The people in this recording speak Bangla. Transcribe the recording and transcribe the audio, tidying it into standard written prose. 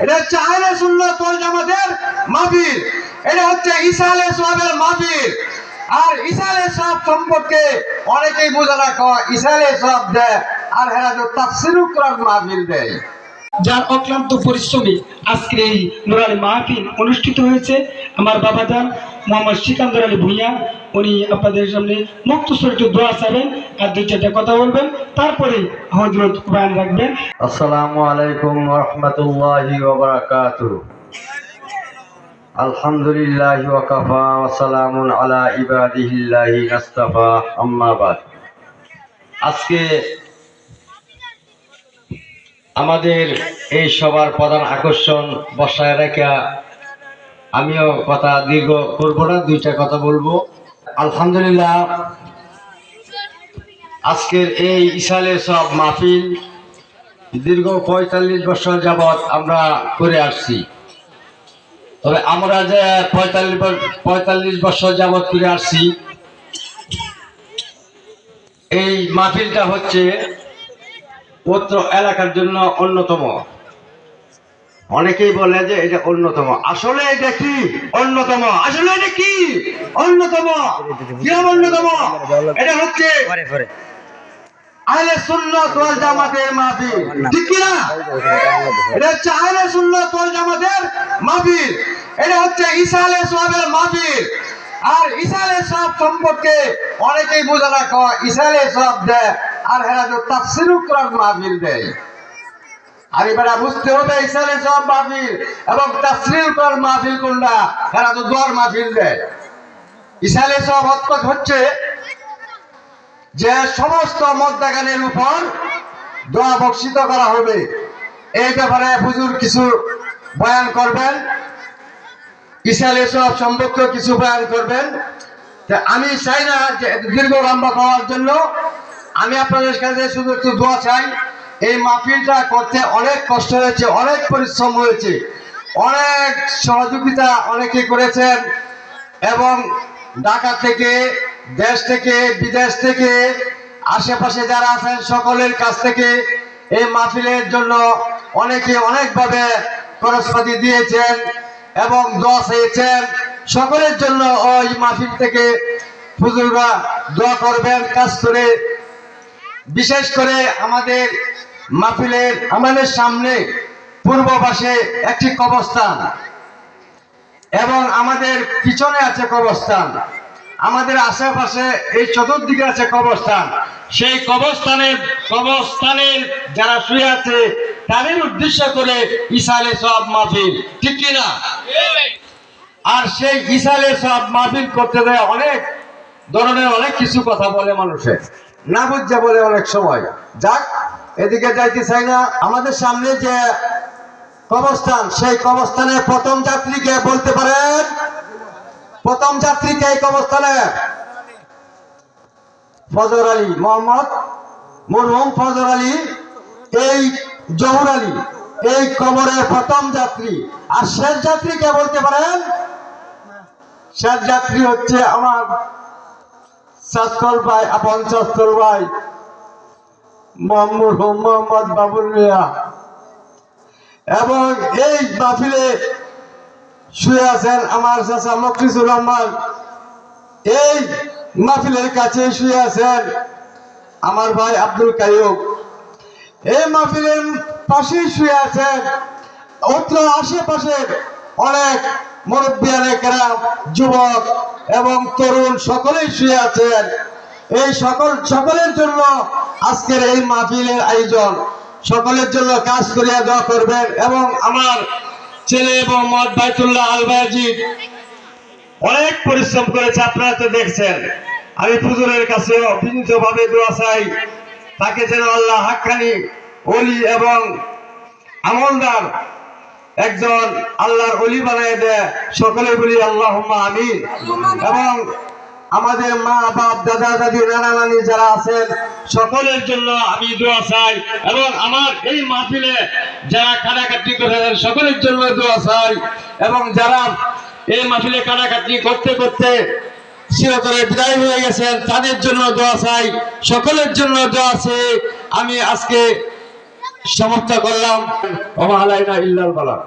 এটা হচ্ছে আহলে সুন্নাত ওয়াল জামাতের মাহফিল, এটা হচ্ছে ঈসা আলাইহিস সালামের মাহফিল। আর ঈসা আলাইহিস সালাম সম্পর্কে অনেকেই বোঝে না, ঈসা আলাইহিস সালাম দেয় আর হেরা তো তাফসীরুল কোরআন মাহফিল দেয়। যার অক্লান্ত পরিশ্রমে আজকের এই নুরানি মাহফিল অনুষ্ঠিত হয়েছে। আমার বাবা যান মোহাম্মদ সিকান্দর আলী ভূঁইয়া, উনি আপনাদের সামনে মুক্তসর একটু দোয়া চাবেন আর দুই চারটা কথা বলবেন, তারপরে হযরত বয়ান রাখবেন। আসসালামু আলাইকুম ওয়া রাহমাতুল্লাহি ওয়া বারাকাতুহু। আলহামদুলিল্লাহি ওয়া কাফা ওয়া সালামুন আলা ইবাদিহিল্লাহি নাস্তাফা, আম্মা বাদ। আজকে আমাদের এই সবার প্রধান আকর্ষণ বসায় রেখা আমিও কথা দীর্ঘ করব না, দুইটা কথা বলবো। আলহামদুলিল্লাহ, আজকের এই ঈসা আলাইহিস সালাম মাহফিল দীর্ঘ ৪৫ বছর যাবৎ আমরা করে আসছি। তবে আমরা যে ৪৫ বছর যাবৎ করে আসছি, এই মাহফিলটা হচ্ছে অত্র এলাকার জন্য অন্যতম। অনেকেই বলে যে এটা অন্যতম, আসলে এটা কি অন্যতম? আসলে এটা কি অন্যতম? কি অন্যতম? এটা হচ্ছে আহলে সুন্নাত ওয়াল জামাতের মাহফিল, ঠিক কি না? এটা হচ্ছে আহলে সুন্নাত ওয়াল জামাতের মাহফিল, এটা হচ্ছে ঈসা আলাইহিস সালামের মাহফিল। আর ঈসা আলাইহিস সালাম সম্পর্কে অনেকেই বোঝে না, ঈসা আলাইহিস সালাম দেয় আর হেরা তো তাফসীরুল কোরআন মাহফিল দেয়। আর এবারে বুঝতে হবে ঈসা আলাইহিস সালাম মাহফিল এবং তাফসীরুল কোরআন মাহফিল কোনটা। হেরা তো দোয়ার মাহফিল দেয়। ঈসা আলাইহিস সালাম হচ্ছে যে সমস্ত মদ্দাগানের উপর দোয়া বর্ষিত করা হবে, এই ব্যাপারে হুজুর কিছু বয়ান করবেন, ঈসা আলাইহিস সালাম সম্পর্কে কিছু বয়ান করবেন। আমি চাই না যে দীর্ঘ লম্বা করার জন্য, আমি আপনাদের কাছে শুধু একটু দোয়া চাই। এই মাহফিলটা করতে অনেক কষ্ট হয়েছে, অনেক পরিশ্রম হয়েছে, অনেক সহযোগিতা অনেকে করেছেন এবং ঢাকা থেকে, দেশ থেকে, বিদেশ থেকে, আশেপাশে যারা আছেন সকলের কাছ থেকে এই মাহফিলের জন্য অনেকে অনেকভাবে খরচপাতি দিয়েছেন এবং দোয়া চেয়েছেন। সকলের জন্য ওই মাহফিল থেকে হুজুররা দোয়া করবেন কাজ করে। বিশেষ করে আমাদের মাহফিলের আমাদের সামনে পূর্ব পাশে একটি কবরস্থান এবং আমাদের পিছনে আছে কবরস্থান, আমাদের আশেপাশে এই চতুর্দিকে আছে কবরস্থান। সেই কবরস্থানের যারা শুয়ে আছে তাদের উদ্দেশ্য করে ঈসা আলাইহিস সালাম মাহফিল, ঠিক কি না? আর সেই ঈসা আলাইহিস সালাম মাহফিল করতে দেয় অনেক ধরনের অনেক কিছু কথা বলে, মানুষের না বুঝে বলে অনেক সময়। যাক, এদিকে যাইতে চাই না। আমাদের সামনে যে কবরস্থান, সেই কবরস্থানে প্রথম যাত্রীকে বলতে পারেন? প্রথম যাত্রীকে এই কবরস্থানে ফজর আলী, মোহাম্মদ মরহুম ফজর আলী, এই জহুর আলী, এই কবরের প্রথম যাত্রী। আর শেষ যাত্রীকে বলতে পারেন? শেষ যাত্রী হচ্ছে আমার শাস্তল ভাই, আপন শাস্তল ভাই মোহাম্মদ বাবুল মিয়া। এবং এই মাহফিলে শুয়ে আছেন আমার চাচা মকলিসুর রহমান, এই মাহফিলের কাছে শুয়ে আছেন আমার ভাই আব্দুল কাইয়ুম, এই মাহফিলের পাশে শুয়ে আছেন উত্তর আশেপাশের অনেক মুরব্বিয়ানেরা, যুবক এবং তরুণ সকলেই শুয়ে আছেন। এই সকলের জন্য আজকের এই মাহফিলের আয়োজন, সকলের জন্য কাজ করিয়া দোয়া করবেন। এবং আমার ছেলে এবং মোহাম্মদ বাইতুল্লাহ আল বায়াজিদ অনেক পরিশ্রম করেছে, আপনারা তো দেখছেন। আমি হুজুরের কাছে বিনীতভাবে দোয়া চাই, তাকে যেন আল্লাহ হাক্কানি ওলি এবং আমলদার একজন আল্লাহর ওলি বানায় দেয়। সকলে বলি আল্লাহুম্মা আমিন। এবং আমাদের মা বাপ, দাদা দাদি, নানা নানি যারা আছেন সকলের জন্য আমি দোয়া চাই। এবং আমার এই মাহফিলে যারা কাটাকাটি করেছেন সকলের জন্য দোয়া চাই। এবং যারা এই মাহফিলে কাটাকাটি করতে করতে চিরতরে বিদায় হয়ে গেছেন তাদের জন্য দোয়া চাই। সকলের জন্য দোয়া আছে। আমি আজকে সমাপ্ত করলাম। ওমা আলাইনা ইল্লাল বালাগ।